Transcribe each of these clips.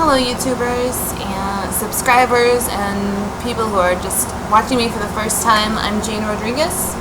Hello YouTubers and subscribers and people who are just watching me for the first time. I'm Jane Rodriguez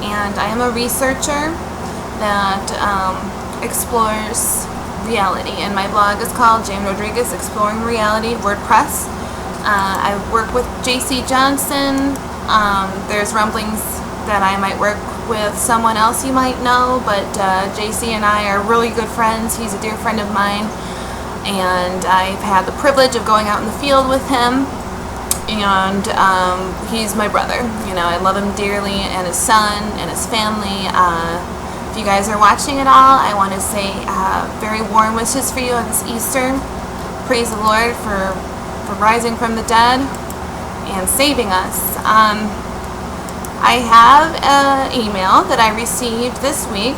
and I am a researcher that explores reality, and my blog is called Jane Rodriguez Exploring Reality WordPress. I work with JC Johnson. There's rumblings that I might work with someone else you might know, but JC and I are really good friends. He's a dear friend of mine, and I've had the privilege of going out in the field with him, and he's my brother. You know, I love him dearly, and his son and his family. If you guys are watching at all, I want to say very warm wishes for you on this Easter. Praise the Lord for rising from the dead and saving us. I have an email that I received this week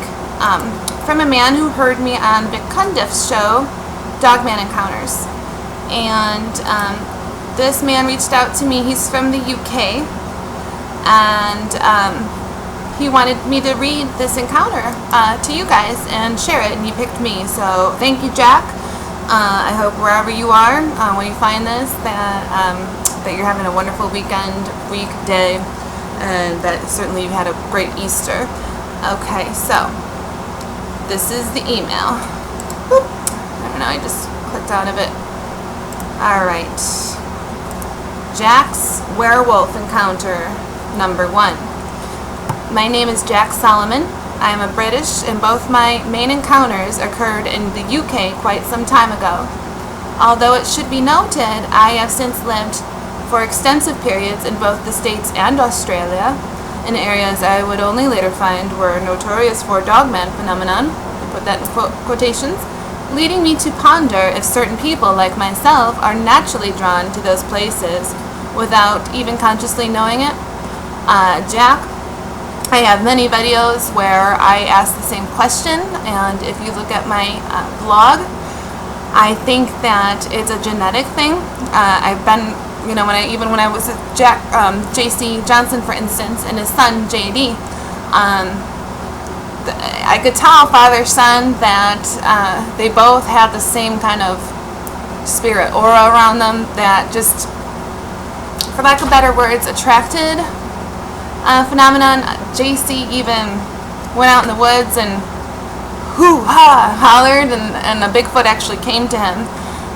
from a man who heard me on Vic Cundiff's show, Dogman Encounters, and this man reached out to me. He's from the UK, and he wanted me to read this encounter to you guys and share it, and he picked me. So thank you, Jack. I hope wherever you are when you find this that you're having a wonderful weekday, and that certainly you've had a great Easter. Okay, so this is the email. Whoop. I don't know, I just clicked out of it. Alright. Jack's Werewolf Encounter number 1. My name is Jack Solomon. I am a British, and both my main encounters occurred in the UK quite some time ago. Although it should be noted, I have since lived for extensive periods in both the States and Australia, in areas I would only later find were notorious for Dogman phenomenon, put that in quotations, leading me to ponder if certain people like myself are naturally drawn to those places without even consciously knowing it. Jack, I have many videos where I ask the same question, and if you look at my blog, I think that it's a genetic thing. I've been, you know, when I was with JC Johnson, for instance, and his son JD, I could tell father-son that they both had the same kind of spirit aura around them that just, for lack of better words, attracted phenomenon. JC even went out in the woods and hollered, and a Bigfoot actually came to him.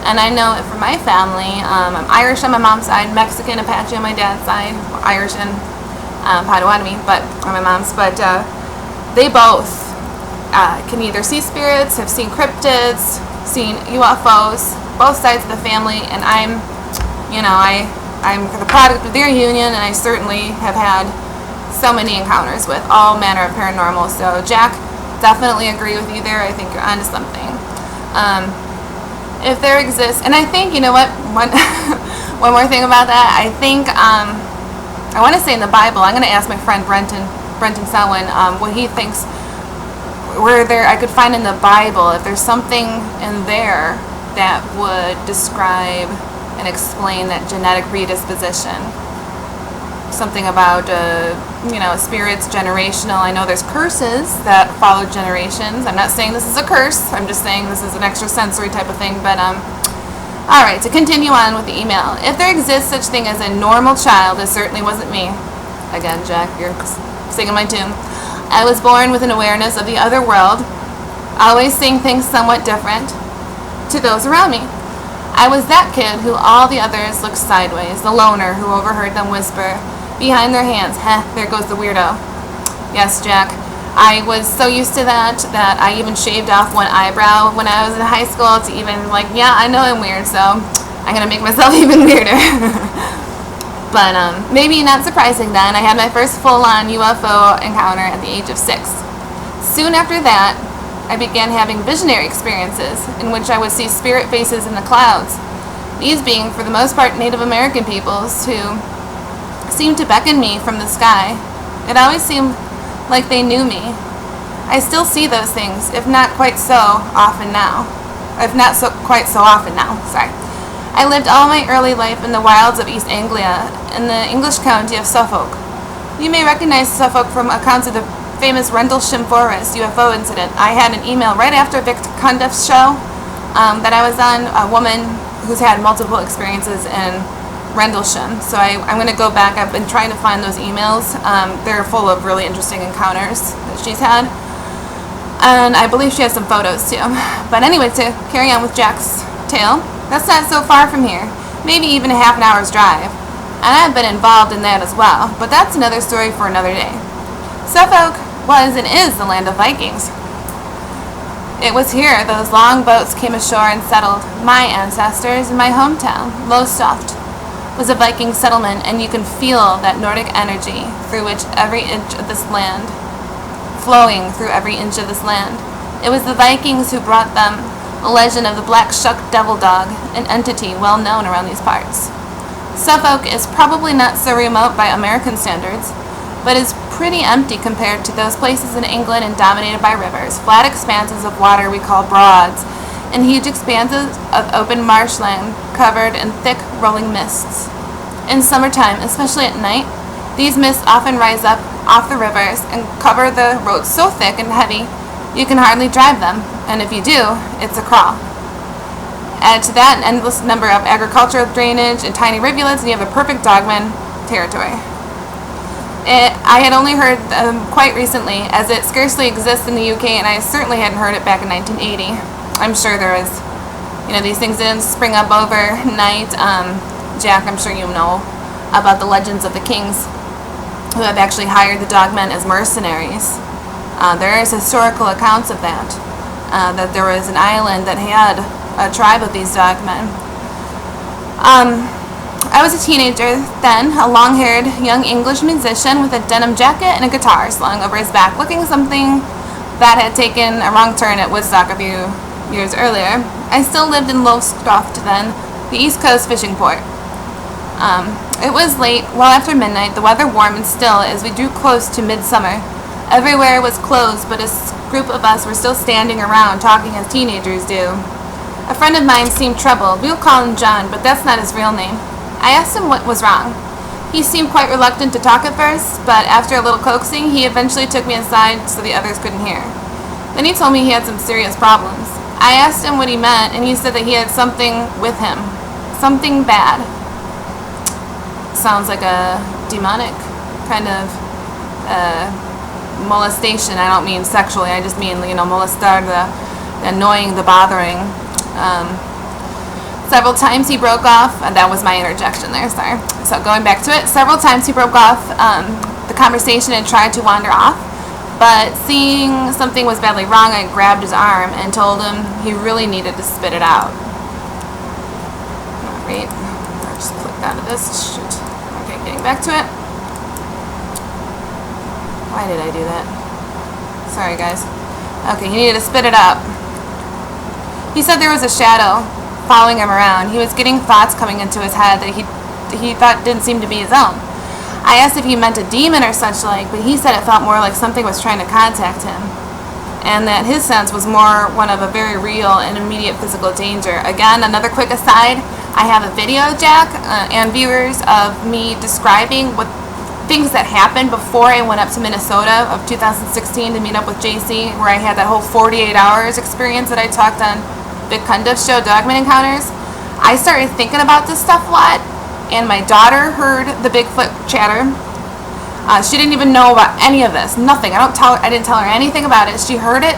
And I know it from my family. I'm Irish on my mom's side, Mexican, Apache on my dad's side, Irish and Potawatomi, but on my mom's. But they both can either see spirits, have seen cryptids, seen UFOs, both sides of the family. And I'm the product of their union, and I certainly have had so many encounters with all manner of paranormal. So Jack, definitely agree with you there. I think you're onto something. If there exists, and I think, you know what, one more thing about that, I think, I want to say in the Bible, I'm going to ask my friend Brenton Selwyn what he thinks, I could find in the Bible, if there's something in there that would describe and explain that genetic predisposition. Something about, spirits, generational. I know there's curses that follow generations. I'm not saying this is a curse. I'm just saying this is an extrasensory type of thing. But, alright, to continue on with the email. If there exists such thing as a normal child, it certainly wasn't me. Again, Jack, you're singing my tune. I was born with an awareness of the other world, always seeing things somewhat different to those around me. I was that kid who all the others looked sideways, the loner who overheard them whisper behind their hands, there goes the weirdo. Yes, Jack, I was so used to that I even shaved off one eyebrow when I was in high school to even yeah, I know I'm weird, so I'm going to make myself even weirder. But maybe not surprising then, I had my first full-on UFO encounter at the age of 6. Soon after that, I began having visionary experiences in which I would see spirit faces in the clouds, these being for the most part Native American peoples who seemed to beckon me from the sky. It always seemed like they knew me. I still see those things, if not quite so often now. Sorry. I lived all my early life in the wilds of East Anglia, in the English county of Suffolk. You may recognize Suffolk from accounts of the famous Rendlesham Forest UFO incident. I had an email right after Vic Cundiff's show that I was on, a woman who's had multiple experiences in Rendlesham. So I'm going to go back. I've been trying to find those emails. They're full of really interesting encounters that she's had. And I believe she has some photos too. But anyway, to carry on with Jack's tale, that's not so far from here. Maybe even a half an hour's drive. And I've been involved in that as well. But that's another story for another day. Suffolk was and is the land of Vikings. It was here those long boats came ashore and settled. My ancestors in my hometown, Lowestoft, was a Viking settlement, and you can feel that Nordic energy through which every inch of this land, flowing through every inch of this land. It was the Vikings who brought them the legend of the black shuck devil dog, an entity well known around these parts. Suffolk is probably not so remote by American standards, but is pretty empty compared to those places in England and dominated by rivers, flat expanses of water we call broads, and huge expanses of open marshland covered in thick rolling mists. In summertime, especially at night, these mists often rise up off the rivers and cover the roads so thick and heavy you can hardly drive them, and if you do, it's a crawl. Add to that an endless number of agricultural drainage and tiny rivulets, and you have the perfect Dogman territory. I had only heard quite recently, as it scarcely exists in the UK, and I certainly hadn't heard it back in 1980. I'm sure there was, these things didn't spring up overnight. Jack, I'm sure you know about the legends of the kings who have actually hired the Dogmen as mercenaries. There is historical accounts of that, that there was an island that had a tribe of these Dogmen. I was a teenager then, a long-haired young English musician with a denim jacket and a guitar slung over his back, looking something that had taken a wrong turn at Woodstock a few years earlier. I still lived in Lowestoft then, the East Coast fishing port. It was late, well after midnight, the weather warm and still as we drew close to midsummer. Everywhere was closed, but a group of us were still standing around talking as teenagers do. A friend of mine seemed troubled. We'll call him John, but that's not his real name. I asked him what was wrong. He seemed quite reluctant to talk at first, but after a little coaxing, he eventually took me aside so the others couldn't hear. Then he told me he had some serious problems. I asked him what he meant, and he said that he had something with him. Something bad. Sounds like a demonic kind of molestation. I don't mean sexually, I just mean, molestar, the annoying, the bothering. Several times he broke off, and that was my interjection there, sorry. So going back to it, several times he broke off the conversation and tried to wander off, but seeing something was badly wrong, I grabbed his arm and told him he really needed to spit it out. Alright, I'll just click out of this, shoot. Okay, getting back to it. Why did I do that? Sorry guys. Okay, he needed to spit it out. He said there was a shadow following him around. He was getting thoughts coming into his head that he thought didn't seem to be his own. I asked if he meant a demon or such like, but he said it felt more like something was trying to contact him, and that his sense was more one of a very real and immediate physical danger. Again, another quick aside, I have a video, Jack, and viewers, of me describing what things that happened before I went up to Minnesota of 2016 to meet up with JC, where I had that whole 48 hours experience that I talked on Big Cundiff show, Dogman Encounters. I started thinking about this stuff a lot, and my daughter heard the Bigfoot chatter. She didn't even know about any of this, nothing. I didn't tell her anything about it. She heard it.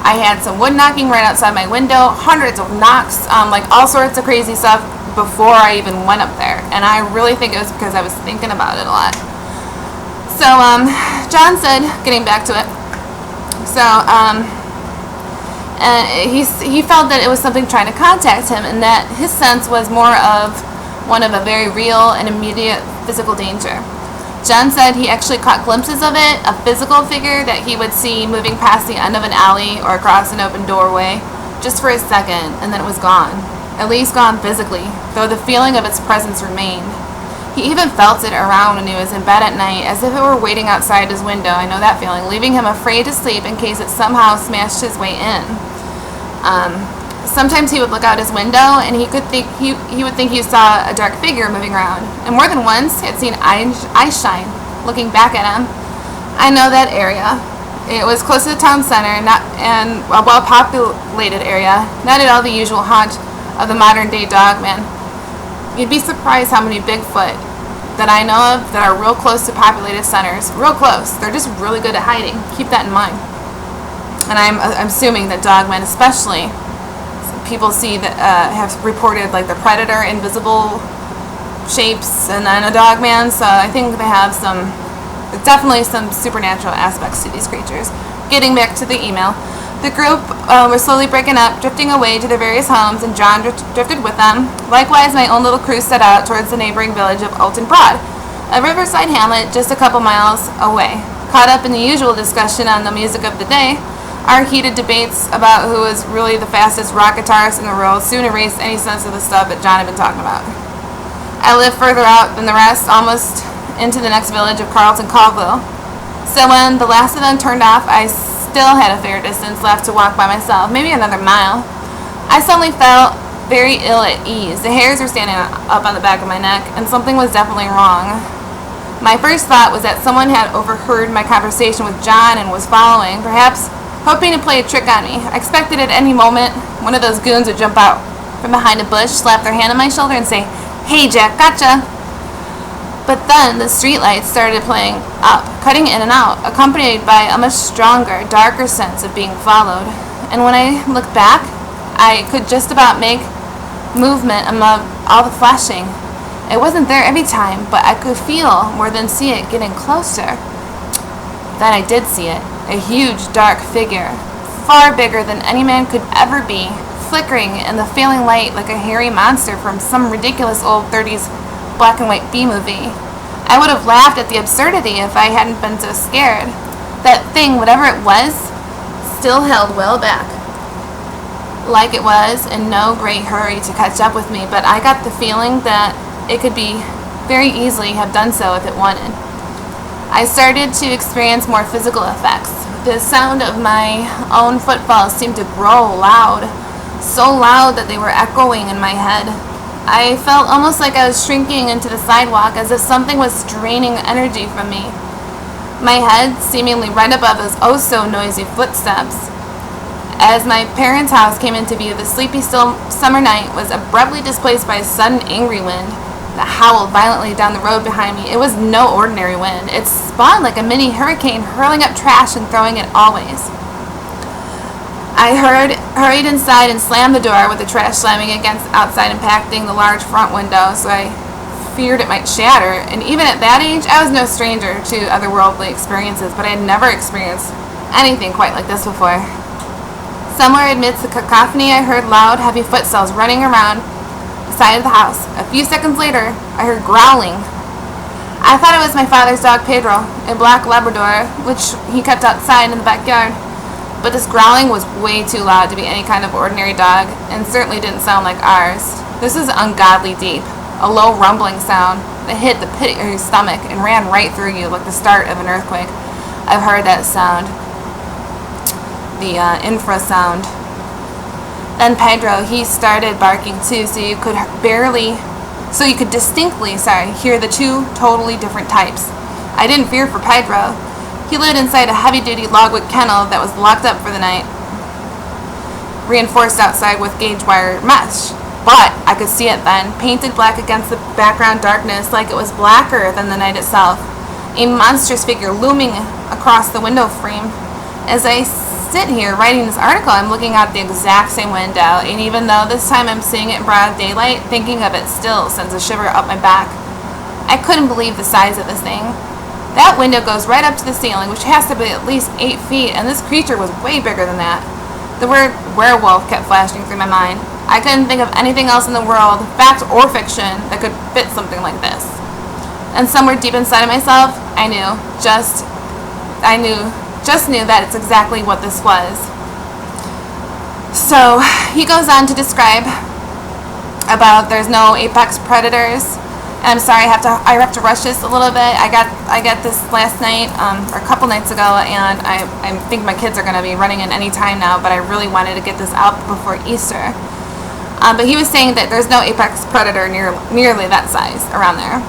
I had some wood knocking right outside my window, hundreds of knocks, like all sorts of crazy stuff before I even went up there. And I really think it was because I was thinking about it a lot. So John said, getting back to it, he felt that it was something trying to contact him, and that his sense was more of one of a very real and immediate physical danger. John said he actually caught glimpses of it, a physical figure that he would see moving past the end of an alley or across an open doorway, just for a second, and then it was gone. At least gone physically, though the feeling of its presence remained. He even felt it around when he was in bed at night, as if it were waiting outside his window. I know that feeling, leaving him afraid to sleep in case it somehow smashed his way in. Sometimes he would look out his window, and he would think he saw a dark figure moving around. And more than once, he had seen eyes shine, looking back at him. I know that area. It was close to the town center, and a well-populated area, not at all the usual haunt of the modern day Dogman. You'd be surprised how many Bigfoot that I know of that are real close to populated centers. Real close. They're just really good at hiding. Keep that in mind. And I'm assuming that Dogmen, especially, people see that have reported like the predator, invisible shapes, and then a Dogman. So I think they have definitely some supernatural aspects to these creatures. Getting back to the email. The group was slowly breaking up, drifting away to their various homes, and John drifted with them. Likewise, my own little crew set out towards the neighboring village of Alton Broad, a riverside hamlet just a couple miles away. Caught up in the usual discussion on the music of the day, our heated debates about who was really the fastest rock guitarist in the world soon erased any sense of the stuff that John had been talking about. I lived further out than the rest, almost into the next village of Carlton Colville. So when the last of them turned off, I still had a fair distance left to walk by myself, maybe another mile. I suddenly felt very ill at ease. The hairs were standing up on the back of my neck, and something was definitely wrong. My first thought was that someone had overheard my conversation with John and was following, perhaps hoping to play a trick on me. I expected at any moment one of those goons would jump out from behind a bush, slap their hand on my shoulder, and say, "Hey Jack, gotcha!" But then the streetlights started playing up, cutting in and out, accompanied by a much stronger, darker sense of being followed. And when I looked back, I could just about make movement among all the flashing. It wasn't there every time, but I could feel more than see it getting closer. Then I did see it, a huge, dark figure, far bigger than any man could ever be, flickering in the failing light like a hairy monster from some ridiculous old 30s black and white B-movie. I would have laughed at the absurdity if I hadn't been so scared. That thing, whatever it was, still held well back, like it was in no great hurry to catch up with me, but I got the feeling that it could be very easily have done so if it wanted. I started to experience more physical effects. The sound of my own footfalls seemed to grow loud, so loud that they were echoing in my head. I felt almost like I was shrinking into the sidewalk, as if something was draining energy from me. My head, seemingly right above those oh-so-noisy footsteps. As my parents' house came into view, the sleepy still summer night was abruptly displaced by a sudden angry wind that howled violently down the road behind me. It was no ordinary wind. It spun like a mini hurricane, hurling up trash and throwing it all ways. I hurried inside and slammed the door with the trash slamming against outside, impacting the large front window, so I feared it might shatter. And even at that age, I was no stranger to otherworldly experiences, but I had never experienced anything quite like this before. Somewhere amidst the cacophony, I heard loud, heavy footsteps running around the side of the house. A few seconds later, I heard growling. I thought it was my father's dog, Pedro, a black Labrador, which he kept outside in the backyard. But this growling was way too loud to be any kind of ordinary dog, and certainly didn't sound like ours. This was ungodly deep, a low rumbling sound that hit the pit of your stomach and ran right through you like the start of an earthquake. I've heard that sound, the infrasound. Then Pedro, he started barking too, so you could distinctly hear the two totally different types. I didn't fear for Pedro. He lived inside a heavy-duty logwood kennel that was locked up for the night, reinforced outside with gauge wire mesh. But I could see it then, painted black against the background darkness, like it was blacker than the night itself. A monstrous figure looming across the window frame. As I sit here writing this article, I'm looking out the exact same window, and even though this time I'm seeing it in broad daylight, thinking of it still sends a shiver up my back. I couldn't believe the size of this thing. That window goes right up to the ceiling, which has to be at least 8 feet, and this creature was way bigger than that. The word werewolf kept flashing through my mind. I couldn't think of anything else in the world, fact or fiction, that could fit something like this. And somewhere deep inside of myself, I just knew that it's exactly what this was. So he goes on to describe about there's no apex predators. I'm sorry, I have to rush this a little bit. I got this last night, or a couple nights ago, and I think my kids are going to be running in any time now, but I really wanted to get this out before Easter. But he was saying that there's no apex predator nearly that size around there,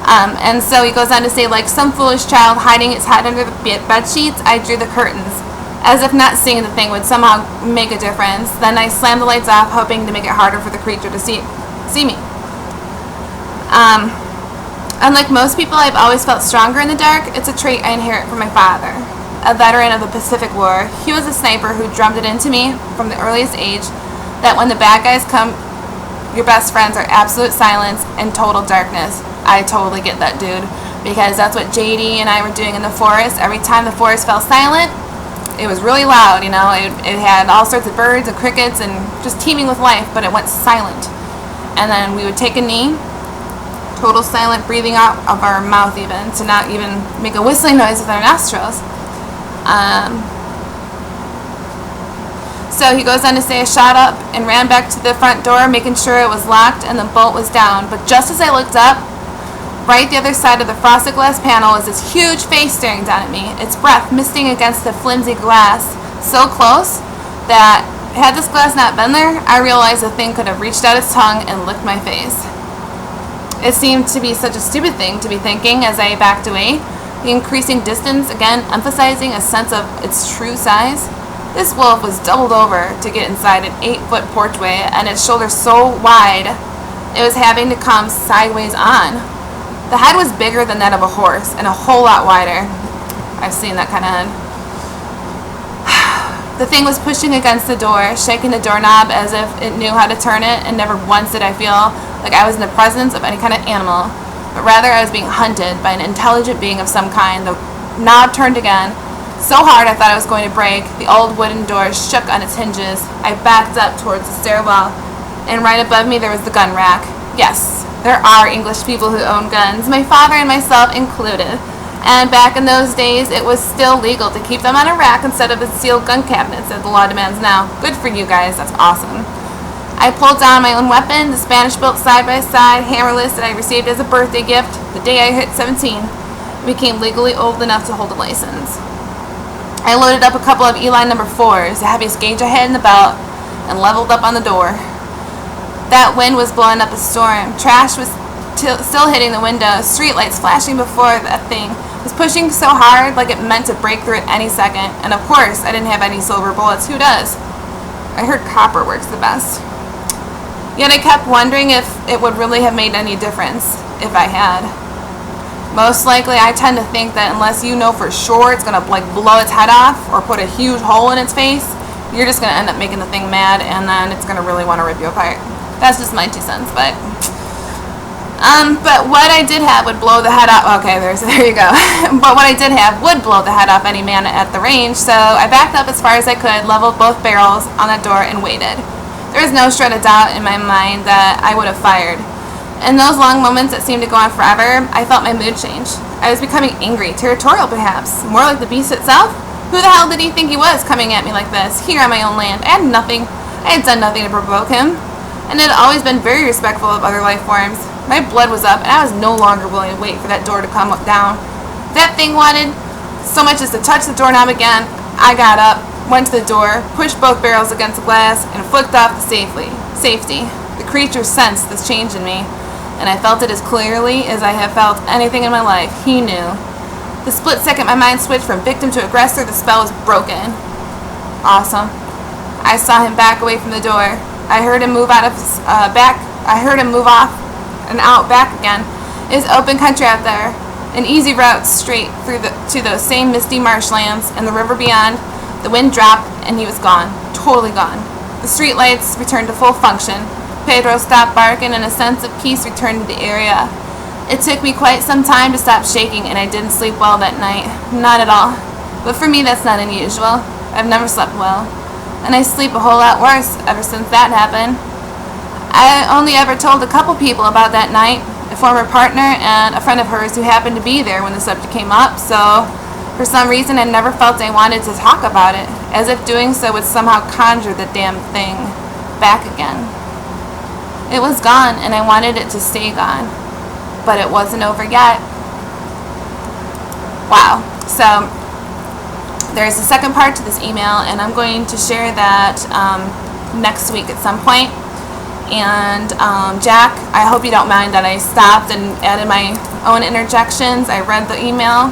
And so he goes on to say, like some foolish child hiding its head under the bed sheets, I drew the curtains. as if not seeing the thing would somehow make a difference. Then I slammed the lights off, hoping to make it harder for the creature to see me. Unlike most people, I've always felt stronger in the dark. It's a trait I inherit from my father, a veteran of the Pacific War. He was a sniper who drummed it into me from the earliest age that when the bad guys come, your best friends are absolute silence and total darkness. I totally get that, dude, because that's what JD and I were doing in the forest. Every time the forest fell silent, it was really loud, you know. It had all sorts of birds and crickets and just teeming with life, but it went silent. And then we would take a knee, total silent breathing out of our mouth even, to not even make a whistling noise with our nostrils. So he goes on to say I shot up and ran back to the front door, making sure it was locked and the bolt was down. But just as I looked up, right the other side of the frosted glass panel was this huge face staring down at me, its breath misting against the flimsy glass, so close that had this glass not been there, I realized the thing could have reached out its tongue and licked my face. It seemed to be such a stupid thing to be thinking as I backed away, the increasing distance again emphasizing a sense of its true size. This wolf was doubled over to get inside an 8-foot porchway, and its shoulders so wide it was having to come sideways on. The head was bigger than that of a horse and a whole lot wider. I've seen that kind of head. The thing was pushing against the door, shaking the doorknob as if it knew how to turn it, and never once did I feel like I was in the presence of any kind of animal, but rather I was being hunted by an intelligent being of some kind. The knob turned again, so hard I thought it was going to break. The old wooden door shook on its hinges. I backed up towards the stairwell, and right above me there was the gun rack. Yes, there are English people who own guns, my father and myself included. And back in those days, it was still legal to keep them on a rack instead of in sealed gun cabinets as the law demands now. Good for you guys, that's awesome. I pulled down my own weapon, the Spanish-built side-by-side hammerless that I received as a birthday gift the day I hit 17. I became legally old enough to hold a license. I loaded up a couple of Eli No. 4s, the heaviest gauge I had in the belt, and leveled up on the door. That wind was blowing up a storm. Trash was still hitting the window. Streetlights flashing before that thing was pushing so hard like it meant to break through at any second. And of course, I didn't have any silver bullets. Who does? I heard copper works the best. Yet I kept wondering if it would really have made any difference if I had. Most likely, I tend to think that unless you know for sure it's going to blow its head off or put a huge hole in its face, you're just going to end up making the thing mad, and then it's going to really want to rip you apart. That's just my 2 cents, but what I did have would blow the head off. Okay, there you go. But what I did have would blow the head off any man at the range, so I backed up as far as I could, leveled both barrels on the door, and waited. There was no shred of doubt in my mind that I would have fired. In those long moments that seemed to go on forever, I felt my mood change. I was becoming angry, territorial perhaps, more like the beast itself. Who the hell did he think he was, coming at me like this, here on my own land? I had done nothing to provoke him, and had always been very respectful of other life forms. My blood was up, and I was no longer willing to wait for that door to come down. If that thing wanted so much as to touch the doorknob again, I got up, went to the door, pushed both barrels against the glass, and flicked off the safety. The creature sensed this change in me, and I felt it as clearly as I have felt anything in my life. He knew. The split second my mind switched from victim to aggressor, the spell was broken. Awesome. I saw him back away from the door. I heard him move off and out back again. It was open country out there, an easy route straight through to those same misty marshlands and the river beyond. The wind dropped, and he was gone, totally gone. The streetlights returned to full function. Pedro stopped barking, and a sense of peace returned to the area. It took me quite some time to stop shaking, and I didn't sleep well that night. Not at all. But for me, that's not unusual. I've never slept well, and I sleep a whole lot worse ever since that happened. I only ever told a couple people about that night, a former partner and a friend of hers who happened to be there when the subject came up, so for some reason I never felt I wanted to talk about it, as if doing so would somehow conjure the damn thing back again. It was gone, and I wanted it to stay gone, but it wasn't over yet. Wow. So there's a second part to this email, and I'm going to share that next week at some point. And Jack, I hope you don't mind that I stopped and added my own interjections. I read the email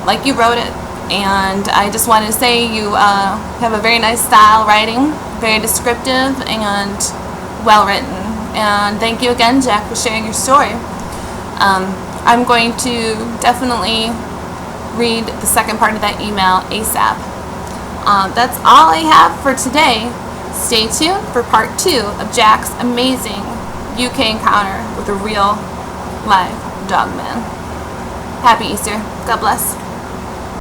like you wrote it, And I just wanted to say you have a very nice style writing, very descriptive and well written. And thank you again, Jack, for sharing your story. I'm going to definitely read the second part of that email ASAP. That's all I have for today. Stay tuned for part 2 of Jack's amazing UK encounter with a real live Dogman. Happy Easter. God bless.